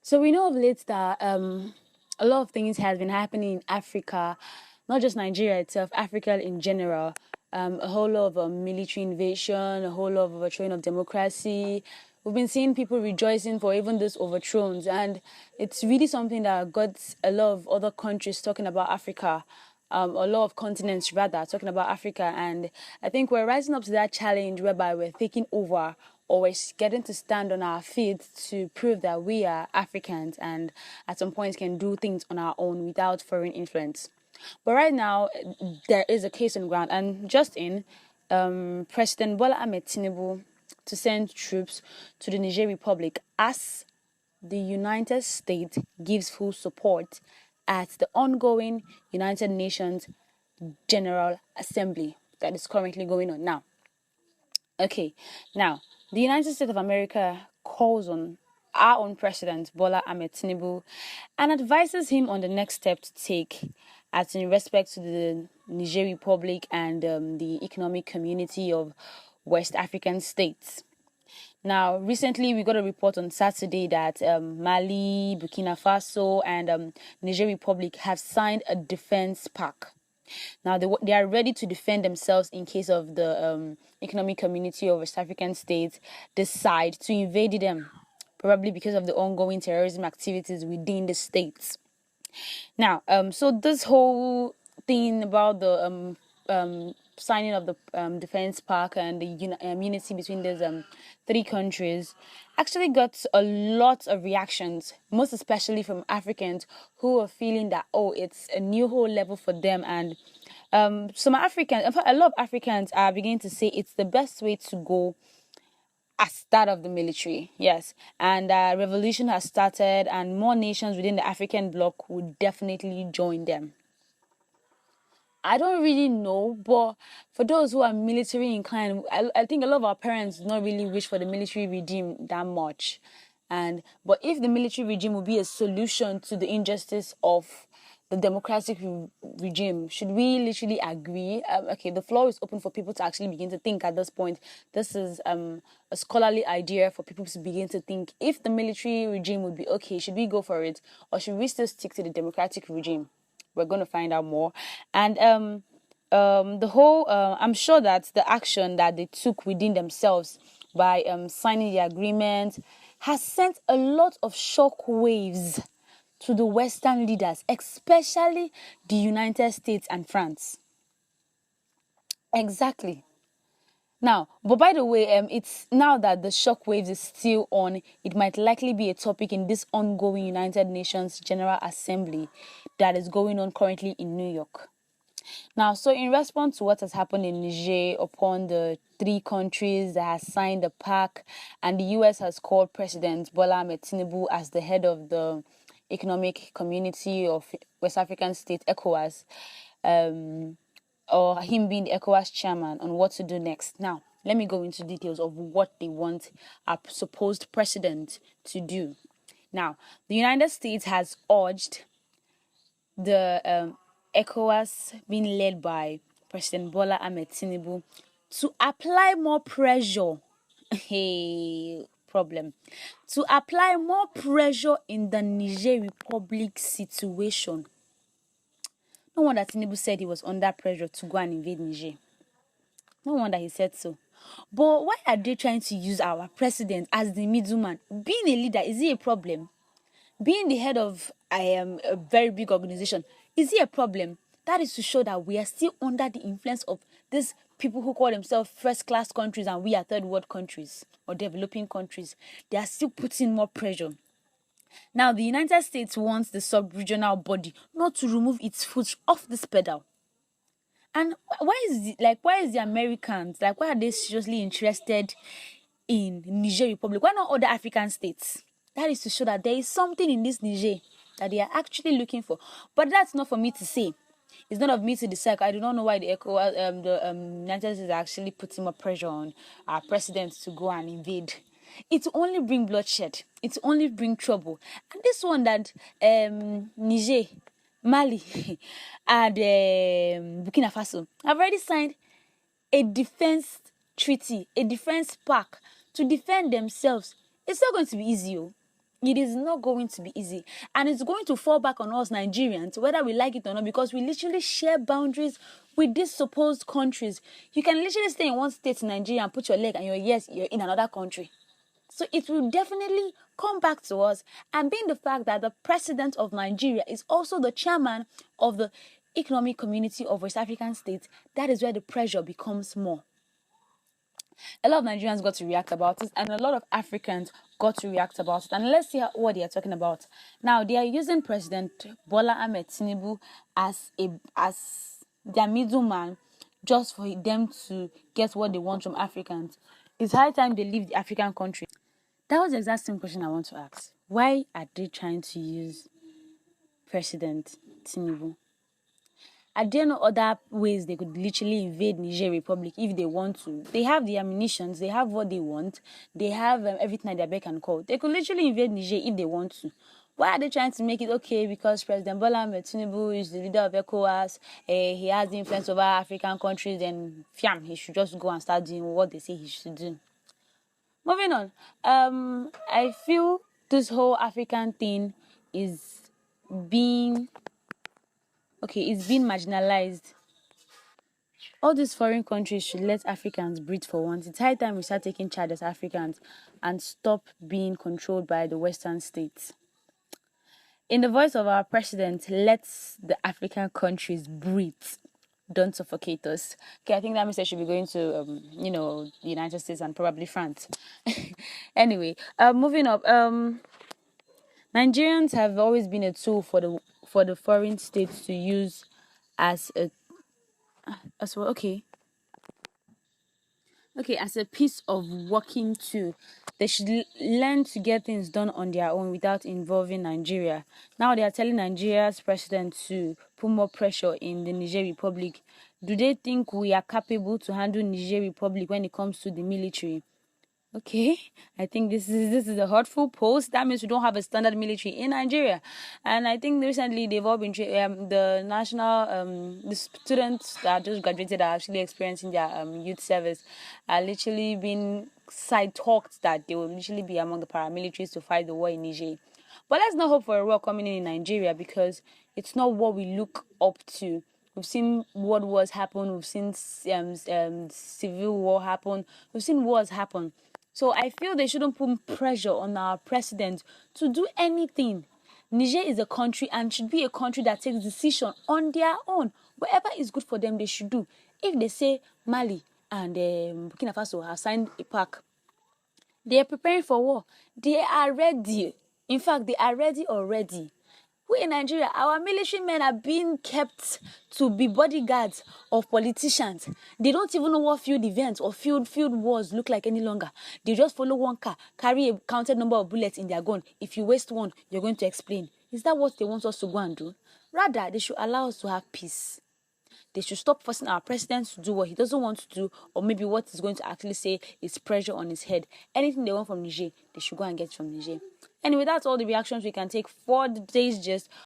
So we know of late that a lot of things has been happening in Africa, not just Nigeria itself, Africa in general. A whole lot of military invasion, a whole lot of overthrowing of democracy. We've been seeing people rejoicing for even these overthrows, and it's really something that got a lot of other countries talking about Africa. A lot of continents rather talking about Africa, and I think we're rising up to that challenge whereby we're taking over or we're getting to stand on our feet to prove that we are Africans and at some point can do things on our own without foreign influence. But right now, there is a case on ground, and just in, President Bola Ahmed Tinubu to send troops to the Niger Republic as the United States gives full support at the ongoing United Nations General Assembly that is currently going on now. Okay, now the United States of America calls on our own president Bola Ahmed Tinubu and advises him on the next step to take as in respect to the Niger Republic and the economic community of West African states. Now, recently we got a report on Saturday that Mali, Burkina Faso, and Niger Republic have signed a defense pact. Now, they are ready to defend themselves in case of the economic community of West African states decide to invade them, probably because of the ongoing terrorism activities within the states. Now, so this whole thing about the signing of the defense pact and the unity between these three countries actually got a lot of reactions, most especially from Africans who are feeling that, oh, it's a new whole level for them. And some Africans, in fact, a lot of Africans are beginning to say it's the best way to go as that of the military, yes. And revolution has started, and more nations within the African bloc would definitely join them. I don't really know, but for those who are military inclined, I think a lot of our parents do not really wish for the military regime that much. But if the military regime will be a solution to the injustice of the democratic regime, should we literally agree? Okay, the floor is open for people to actually begin to think at this point. This is a scholarly idea for people to begin to think if the military regime would be okay, should we go for it, or should we still stick to the democratic regime? We're going to find out more. And the whole, I'm sure that the action that they took within themselves by signing the agreement has sent a lot of shock waves to the Western leaders, especially the United States and France. Exactly. Now, but by the way, it's now that the shockwaves is still on, it might likely be a topic in this ongoing United Nations General Assembly that is going on currently in New York. Now, so in response to what has happened in Niger upon the three countries that has signed the pact, and the US has called President Bola Ahmed Tinubu as the head of the Economic Community of West African State, ECOWAS, or him being the ECOWAS chairman on what to do next. Now, let me go into details of what they want a supposed president to do. Now, the United States has urged the ECOWAS, being led by President Bola Ahmed Tinubu, to apply more pressure. Hey, problem. To apply more pressure in the Niger Republic situation. No wonder Tinubu said he was under pressure to go and invade Niger. No wonder he said so. But why are they trying to use our president as the middleman? Being a leader, is it a problem? Being the head of a very big organization, is it a problem? That is to show that we are still under the influence of these people who call themselves first-class countries and we are third-world countries or developing countries. They are still putting more pressure. Now, the United States wants the sub-regional body not to remove its foot off this pedal. And why is the Americans, why are they seriously interested in Niger Republic? Why not other African states? That is to show that there is something in this Niger that they are actually looking for. But that's not for me to say. It's not of me to decide. I do not know why the United States are actually putting more pressure on our president to go and invade. It will only bring bloodshed. It will only bring trouble. And this one that Niger, Mali, and Burkina Faso have already signed a defense treaty, a defense pact to defend themselves. It's not going to be easy. It is not going to be easy, and it's going to fall back on us Nigerians, whether we like it or not, because we literally share boundaries with these supposed countries. You can literally stay in one state in Nigeria and put your leg and your ears, you're in another country. So it will definitely come back to us. And being the fact that the president of Nigeria is also the chairman of the Economic Community of West African States, that is where the pressure becomes more. A lot of Nigerians got to react about it, and a lot of Africans got to react about it. And let's see what they are talking about. Now, they are using President Bola Ahmed Tinubu as their middleman, just for them to get what they want from Africans. It's high time they leave the African country. That was the exact same question I want to ask. Why are they trying to use President Tinubu? Are there no other ways they could literally invade Niger Republic if they want to? They have the ammunitions, they have what they want, they have everything at their beck and call. They could literally invade Niger if they want to. Why are they trying to make it okay because President Bola Ahmed Tinubu is the leader of ECOWAS, he has influence over African countries, and he should just go and start doing what they say he should do? Moving on, I feel this whole African thing is being marginalized. All these foreign countries should let Africans breathe for once. It's high time we start taking charge as Africans and stop being controlled by the Western states. In the voice of our president, let the African countries breathe. Don't suffocate us. Okay, I think that means I should be going to, the United States and probably France. Anyway, moving up. Nigerians have always been a tool for the foreign states to use as well. As a piece of working tool. They should learn to get things done on their own without involving Nigeria. Now they are telling Nigeria's president to put more pressure in the Niger Republic. Do they think we are capable to handle Niger Republic when it comes to the military? Okay, I think this is a hurtful post. That means we don't have a standard military in Nigeria, and I think recently they've all been the national the students that just graduated are actually experiencing their youth service are literally being side talked that they will literally be among the paramilitaries to fight the war in Niger. But let's not hope for a war coming in Nigeria because it's not what we look up to. We've seen world wars happen. We've seen civil war happen. We've seen wars happen. So I feel they shouldn't put pressure on our president to do anything. Niger is a country and should be a country that takes decision on their own. Whatever is good for them, they should do. If they say Mali and Burkina Faso have signed a pact, they are preparing for war. They are ready. In fact, they are ready already. We in Nigeria, our military men are being kept to be bodyguards of politicians. They don't even know what field events or field wars look like any longer. They just follow one car, carry a counted number of bullets in their gun. If you waste one, you're going to explain. Is that what they want us to go and do? Rather, they should allow us to have peace. They should stop forcing our president to do what he doesn't want to do, or maybe what he's going to actually say is pressure on his head. Anything they want from Niger, they should go and get from Niger. Anyway, that's all the reactions we can take for the day's gist.